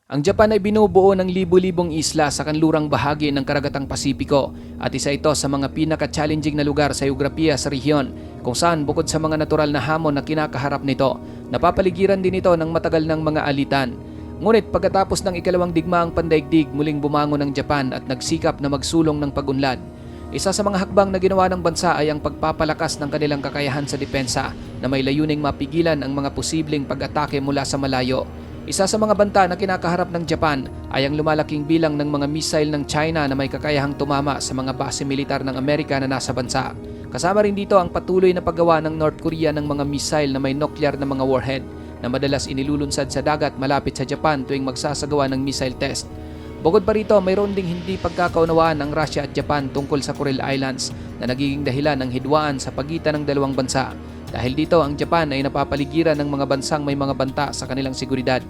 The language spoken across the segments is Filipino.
Ang Japan ay binubuo ng libu-libong isla sa kanlurang bahagi ng Karagatang Pasipiko at isa ito sa mga pinaka-challenging na lugar sa geografiya sa rehiyon kung saan bukod sa mga natural na hamon na kinakaharap nito, napapaligiran din ito ng matagal ng mga alitan. Ngunit pagkatapos ng ikalawang digmaang pandaigdig, muling bumangon ang Japan at nagsikap na magsulong ng pag-unlad. Isa sa mga hakbang na ginawa ng bansa ay ang pagpapalakas ng kanilang kakayahan sa depensa na may layuning mapigilan ang mga posibleng pag-atake mula sa malayo. Isa sa mga banta na kinakaharap ng Japan ay ang lumalaking bilang ng mga missile ng China na may kakayahang tumama sa mga base militar ng Amerika na nasa bansa. Kasama rin dito ang patuloy na paggawa ng North Korea ng mga missile na may nuclear na mga warhead na madalas inilulunsad sa dagat malapit sa Japan tuwing magsasagawa ng missile test. Bukod pa rito, mayroon ding hindi pagkakaunawaan ng Russia at Japan tungkol sa Kuril Islands na nagiging dahilan ng hidwaan sa pagitan ng dalawang bansa. Dahil dito, ang Japan ay napapaligiran ng mga bansang may mga banta sa kanilang seguridad.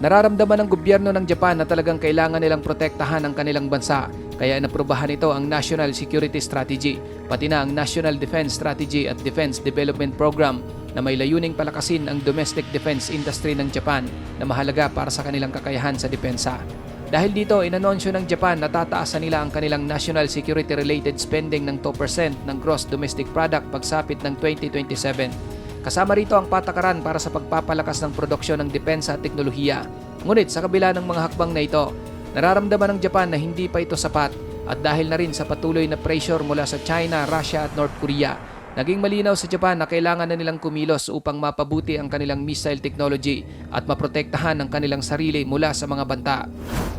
Nararamdaman ng gobyerno ng Japan na talagang kailangan nilang protektahan ang kanilang bansa, kaya inaprubahan ito ang National Security Strategy, pati na ang National Defense Strategy at Defense Development Program na may layuning palakasin ang domestic defense industry ng Japan na mahalaga para sa kanilang kakayahan sa depensa. Dahil dito, inanunsyo ng Japan na tataasan nila ang kanilang national security-related spending ng 2% ng gross domestic product pagsapit ng 2027. Kasama rito ang patakaran para sa pagpapalakas ng produksyon ng depensa at teknolohiya. Ngunit sa kabila ng mga hakbang na ito, nararamdaman ng Japan na hindi pa ito sapat at dahil na rin sa patuloy na pressure mula sa China, Russia at North Korea, naging malinaw sa Japan na kailangan na nilang kumilos upang mapabuti ang kanilang missile technology at maprotektahan ang kanilang sarili mula sa mga banta.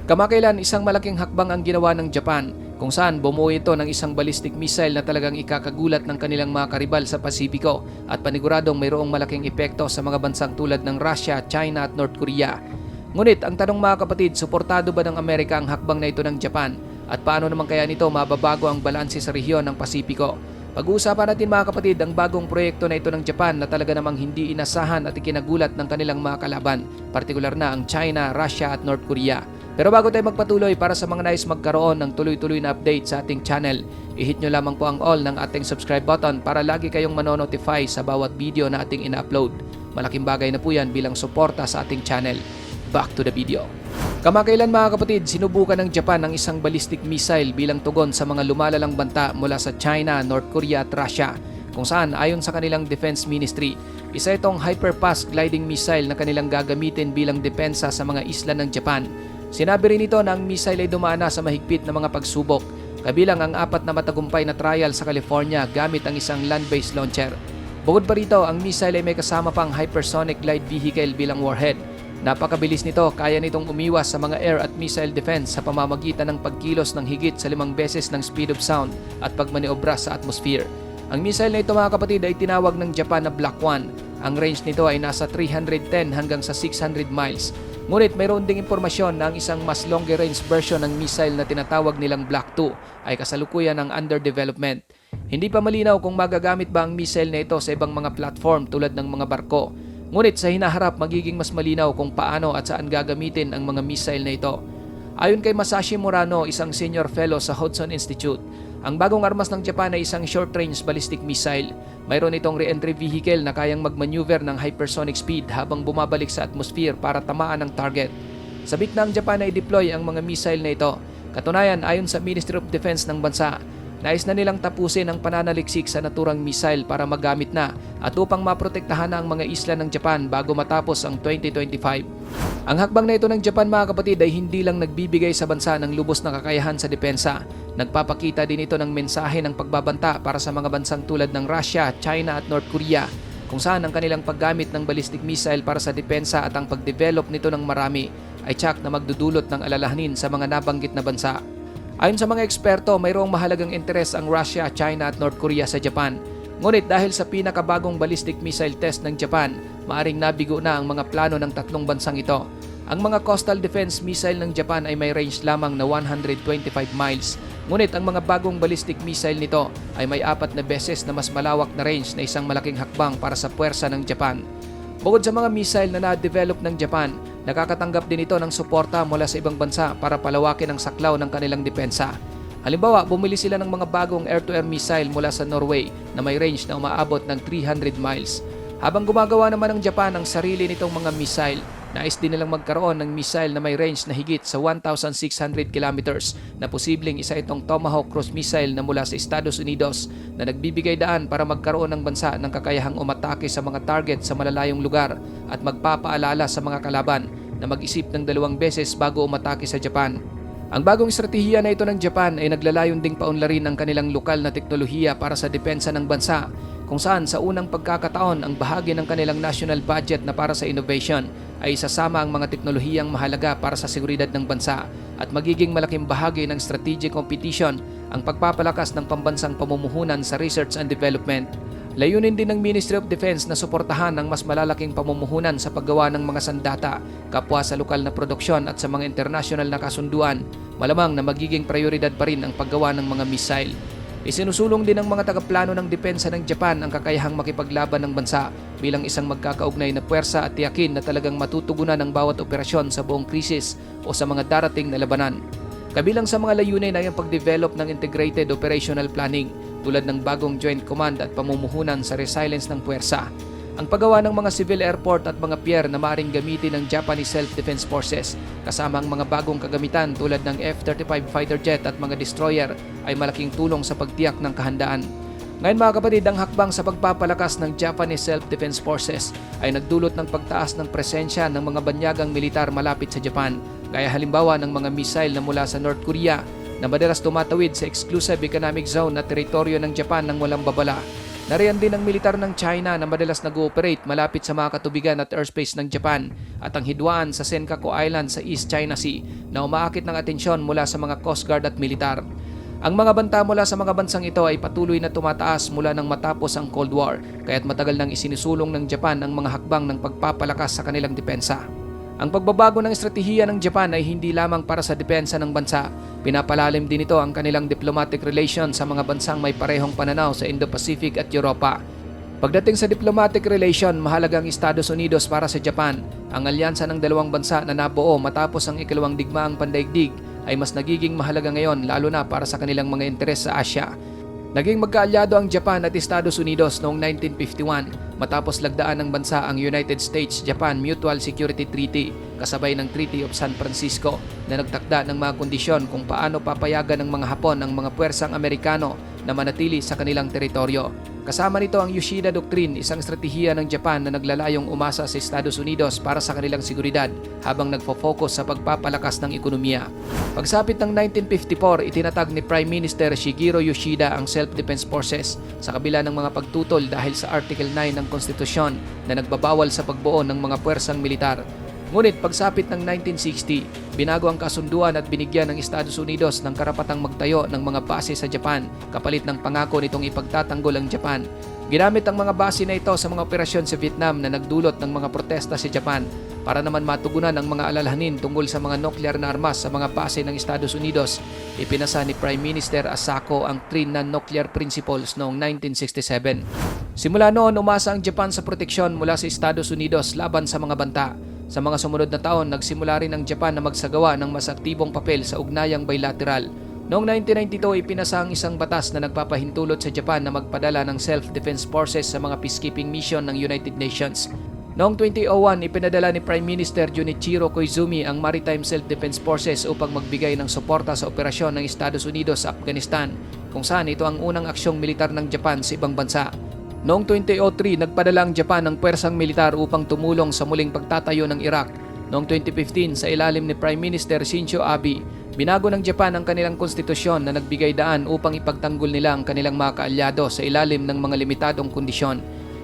Kamakailan, isang malaking hakbang ang ginawa ng Japan kung saan bumuo ito ng isang ballistic missile na talagang ikakagulat ng kanilang mga karibal sa Pasipiko at paniguradong mayroong malaking epekto sa mga bansang tulad ng Russia, China at North Korea. Ngunit ang tanong mga kapatid, suportado ba ng Amerika ang hakbang na ito ng Japan? At paano naman kaya nito mababago ang balanse sa rehiyon ng Pasipiko? Pag-uusapan natin mga kapatid ang bagong proyekto na ito ng Japan na talaga namang hindi inasahan at ikinagulat ng kanilang mga kalaban, partikular na ang China, Russia at North Korea. Pero bago tayo magpatuloy, para sa mga nais magkaroon ng tuloy-tuloy na update sa ating channel, i-hit nyo lamang po ang all ng ating subscribe button para lagi kayong manonotify sa bawat video na ating ina-upload. Malaking bagay na po yan bilang suporta sa ating channel. Back to the video. Kamakailan mga kapatid, sinubukan ng Japan ang isang ballistic missile bilang tugon sa mga lumalalang banta mula sa China, North Korea at Russia, kung saan ayon sa kanilang Defense Ministry, isa itong hyperfast gliding missile na kanilang gagamitin bilang depensa sa mga isla ng Japan. Sinabi rin ito na ang missile ay dumana sa mahigpit na mga pagsubok, kabilang ang 4 na matagumpay na trial sa California gamit ang isang land-based launcher. Bukod pa rito, ang missile ay may kasama pang hypersonic glide vehicle bilang warhead. Napakabilis nito, kaya nitong umiwas sa mga air at missile defense sa pamamagitan ng pagkilos ng higit sa 5 beses ng speed of sound at pagmaniobra sa atmosphere. Ang missile na ito mga kapatid ay tinawag ng Japan na Block 1. Ang range nito ay nasa 310 hanggang sa 600 miles. Ngunit mayroon ding impormasyon na ang isang mas longer range version ng missile na tinatawag nilang Block 2 ay kasalukuyan ng under development. Hindi pa malinaw kung magagamit ba ang missile na ito sa ibang mga platform tulad ng mga barko. Ngunit sa hinaharap, magiging mas malinaw kung paano at saan gagamitin ang mga missile na ito. Ayon kay Masashi Murano, isang senior fellow sa Hudson Institute, ang bagong armas ng Japan ay isang short-range ballistic missile. Mayroon itong re-entry vehicle na kayang mag-maneuver ng hypersonic speed habang bumabalik sa atmosphere para tamaan ang target. Sabik na ang Japan na i-deploy ang mga missile na ito. Katunayan, ayon sa Ministry of Defense ng bansa, nais na nilang tapusin ang pananaliksik sa naturang missile para magamit na at upang maprotektahan na ang mga isla ng Japan bago matapos ang 2025. Ang hakbang na ito ng Japan mga kapatid ay hindi lang nagbibigay sa bansa ng lubos na kakayahan sa depensa. Nagpapakita din ito ng mensahe ng pagbabanta para sa mga bansang tulad ng Russia, China at North Korea, kung saan ang kanilang paggamit ng ballistic missile para sa depensa at ang pagdevelop nito ng marami ay tiyak na magdudulot ng alalahanin sa mga nabanggit na bansa. Ayon sa mga eksperto, mayroong mahalagang interes ang Russia, China at North Korea sa Japan. Ngunit dahil sa pinakabagong ballistic missile test ng Japan, maaring nabigo na ang mga plano ng tatlong bansang ito. Ang mga coastal defense missile ng Japan ay may range lamang na 125 miles. Ngunit ang mga bagong ballistic missile nito ay may 4 na beses na mas malawak na range na isang malaking hakbang para sa puwersa ng Japan. Bukod sa mga missile na na-develop ng Japan, nakakatanggap din ito ng suporta mula sa ibang bansa para palawakin ang saklaw ng kanilang depensa. Halimbawa, bumili sila ng mga bagong air-to-air missile mula sa Norway na may range na umaabot ng 300 miles. Habang gumagawa naman ng Japan ang sarili nitong mga missile, Nais din nilang magkaroon ng missile na may range na higit sa 1,600 kilometers na posibleng isa itong Tomahawk cruise missile na mula sa Estados Unidos na nagbibigay daan para magkaroon ng bansa ng kakayahang umatake sa mga target sa malalayong lugar at magpapaalala sa mga kalaban na mag-isip ng 2 beses bago umatake sa Japan. Ang bagong estratehiya na ito ng Japan ay naglalayon ding paunlarin ang kanilang lokal na teknolohiya para sa depensa ng bansa, kung saan sa unang pagkakataon ang bahagi ng kanilang national budget na para sa innovation ay isasama ang mga teknolohiyang mahalaga para sa seguridad ng bansa at magiging malaking bahagi ng strategic competition ang pagpapalakas ng pambansang pamumuhunan sa research and development. Layunin din ng Ministry of Defense na suportahan ang mas malalaking pamumuhunan sa paggawa ng mga sandata, kapwa sa lokal na produksyon at sa mga international na kasunduan, malamang na magiging prioridad pa rin ang paggawa ng mga missile. Isinusulong din ng mga tagaplano ng depensa ng Japan ang kakayahang makipaglaban ng bansa bilang isang magkakaugnay na puwersa at tiyakin na talagang matutugunan ang bawat operasyon sa buong krisis o sa mga darating na labanan. Kabilang sa mga layunin ay ang pag-develop ng integrated operational planning tulad ng bagong joint command at pamumuhunan sa resilience ng puwersa. Ang paggawa ng mga civil airport at mga pier na maaaring gamitin ng Japanese Self-Defense Forces kasama ang mga bagong kagamitan tulad ng F-35 fighter jet at mga destroyer ay malaking tulong sa pagtiyak ng kahandaan. Ngayon mga kapatid, ang hakbang sa pagpapalakas ng Japanese Self-Defense Forces ay nagdulot ng pagtaas ng presensya ng mga banyagang militar malapit sa Japan, gaya halimbawa ng mga missile na mula sa North Korea na madalas tumatawid sa exclusive economic zone at teritoryo ng Japan nang walang babala. Nariyan din ang militar ng China na madalas nag-ooperate malapit sa mga katubigan at airspace ng Japan at ang hidwaan sa Senkaku Island sa East China Sea na umaakit ng atensyon mula sa mga Coast Guard at militar. Ang mga banta mula sa mga bansang ito ay patuloy na tumataas mula nang matapos ang Cold War, kaya't matagal nang isinusulong ng Japan ang mga hakbang ng pagpapalakas sa kanilang depensa. Ang pagbabago ng estratehiya ng Japan ay hindi lamang para sa depensa ng bansa. Pinapalalim din ito ang kanilang diplomatic relations sa mga bansang may parehong pananaw sa Indo-Pacific at Europa. Pagdating sa diplomatic relation, mahalaga ang Estados Unidos para sa Japan. Ang alyansa ng dalawang bansa na nabuo matapos ang ikalawang digmaang pandaigdig ay mas nagiging mahalaga ngayon lalo na para sa kanilang mga interes sa Asia. Naging magkaalyado ang Japan at Estados Unidos noong 1951 matapos lagdaan ng bansa ang United States-Japan Mutual Security Treaty kasabay ng Treaty of San Francisco na nagtakda ng mga kondisyon kung paano papayagan ng mga Hapon ang mga puwersang Amerikano na manatili sa kanilang teritoryo. Kasama nito ang Yoshida Doctrine, isang estratehiya ng Japan na naglalayong umasa sa Estados Unidos para sa kanilang seguridad habang nagfo-focus sa pagpapalakas ng ekonomiya. Pagsapit ng 1954, itinatag ni Prime Minister Shigeru Yoshida ang Self-Defense Forces sa kabila ng mga pagtutol dahil sa Article 9 ng Konstitusyon na nagbabawal sa pagbuo ng mga puwersang militar. Ngunit pagsapit ng 1960, binago ang kasunduan at binigyan ng Estados Unidos ng karapatang magtayo ng mga base sa Japan kapalit ng pangako nitong ipagtatanggol ang Japan. Ginamit ang mga base na ito sa mga operasyon sa Vietnam na nagdulot ng mga protesta sa Japan para naman matugunan ang mga alalahanin tungkol sa mga nuklear na armas sa mga base ng Estados Unidos. Ipinasa ni Prime Minister Asako ang 3 non-nuclear principles noong 1967. Simula noon, umasa ang Japan sa proteksyon mula sa Estados Unidos laban sa mga banta. Sa mga sumunod na taon, nagsimula rin ang Japan na magsagawa ng mas aktibong papel sa ugnayang bilateral. Noong 1992, ipinasa ang isang batas na nagpapahintulot sa Japan na magpadala ng self-defense forces sa mga peacekeeping mission ng United Nations. Noong 2001, ipinadala ni Prime Minister Junichiro Koizumi ang Maritime Self-Defense Forces upang magbigay ng suporta sa operasyon ng Estados Unidos sa Afghanistan, kung saan ito ang unang aksyong militar ng Japan sa ibang bansa. Noong 2003, nagpadala ang Japan ng pwersang militar upang tumulong sa muling pagtatayo ng Iraq. Noong 2015, sa ilalim ni Prime Minister Shinzo Abe, binago ng Japan ang kanilang konstitusyon na nagbigay daan upang ipagtanggol nila ang kanilang mga kaalyado sa ilalim ng mga limitadong kondisyon.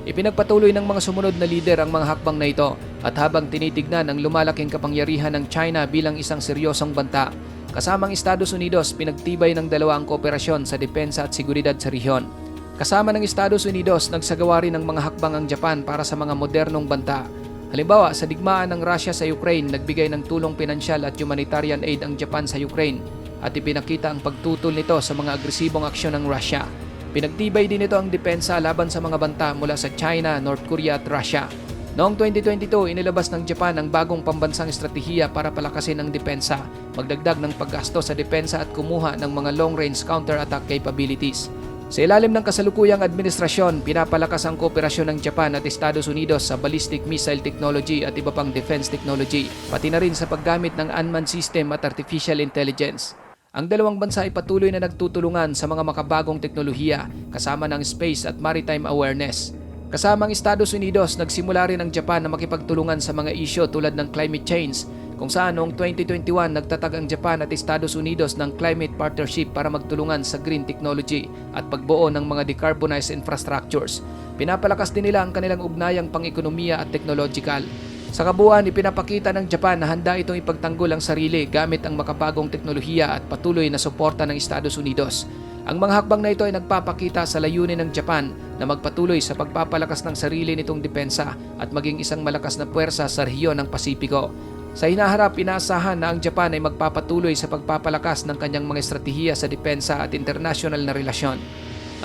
Ipinagpatuloy ng mga sumunod na lider ang mga hakbang na ito at habang tinitignan ang lumalaking kapangyarihan ng China bilang isang seryosong banta, kasamang Estados Unidos, pinagtibay ng dalawa ang kooperasyon sa depensa at seguridad sa rehiyon. Kasama ng Estados Unidos, nagsagawa rin ng mga hakbang ang Japan para sa mga modernong banta. Halimbawa, sa digmaan ng Russia sa Ukraine, nagbigay ng tulong pinansyal at humanitarian aid ang Japan sa Ukraine at ipinakita ang pagtutol nito sa mga agresibong aksyon ng Russia. Pinagtibay din ito ang depensa laban sa mga banta mula sa China, North Korea at Russia. Noong 2022, inilabas ng Japan ang bagong pambansang estratehiya para palakasin ang depensa, magdagdag ng paggasto sa depensa at kumuha ng mga long-range counter-attack capabilities. Sa ilalim ng kasalukuyang administrasyon, pinapalakas ang kooperasyon ng Japan at Estados Unidos sa ballistic missile technology at iba pang defense technology, pati na rin sa paggamit ng unmanned system at artificial intelligence. Ang dalawang bansa ay patuloy na nagtutulungan sa mga makabagong teknolohiya kasama ng space at maritime awareness. Kasama ang Estados Unidos, nagsimula rin ang Japan na makipagtulungan sa mga isyu tulad ng climate change, kung saan noong 2021 nagtatag ang Japan at Estados Unidos ng climate partnership para magtulungan sa green technology at pagbuo ng mga decarbonized infrastructures. Pinapalakas din nila ang kanilang ugnayang pang-ekonomiya at technological. Sa kabuuan, ipinapakita ng Japan na handa itong ipagtanggol ang sarili gamit ang makabagong teknolohiya at patuloy na suporta ng Estados Unidos. Ang mga hakbang na ito ay nagpapakita sa layunin ng Japan na magpatuloy sa pagpapalakas ng sarili nitong depensa at maging isang malakas na puwersa sa rehiyon ng Pasipiko. Sa hinaharap, inaasahan na ang Japan ay magpapatuloy sa pagpapalakas ng kanyang mga estratehiya sa depensa at international na relasyon.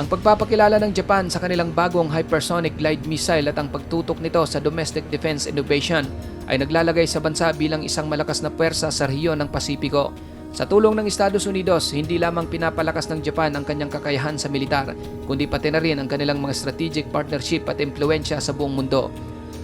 Ang pagpapakilala ng Japan sa kanilang bagong hypersonic glide missile at ang pagtutok nito sa domestic defense innovation ay naglalagay sa bansa bilang isang malakas na puwersa sa rehiyon ng Pasipiko. Sa tulong ng Estados Unidos, hindi lamang pinapalakas ng Japan ang kanyang kakayahan sa militar, kundi pati na rin ang kanilang mga strategic partnership at impluensya sa buong mundo.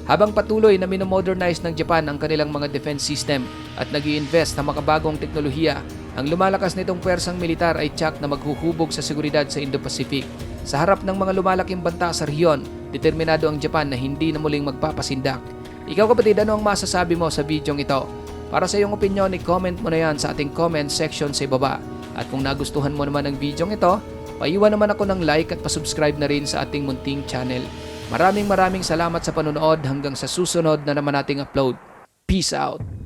Habang patuloy na minomodernize ng Japan ang kanilang mga defense system at nag-i-invest sa makabagong teknolohiya, ang lumalakas nitong puwersang militar ay tiyak na maghuhubog sa seguridad sa Indo-Pacific. Sa harap ng mga lumalaking banta sa rehiyon, determinado ang Japan na hindi na muling magpapasindak. Ikaw kapatid, ano ang masasabi mo sa bidyong ito? Para sa iyong opinion, i-comment mo na yan sa ating comment section sa ibaba. At kung nagustuhan mo naman ang bidyong ito, paiwan naman ako ng like at pasubscribe na rin sa ating munting channel. Maraming salamat sa panonood hanggang sa susunod na naman nating upload. Peace out!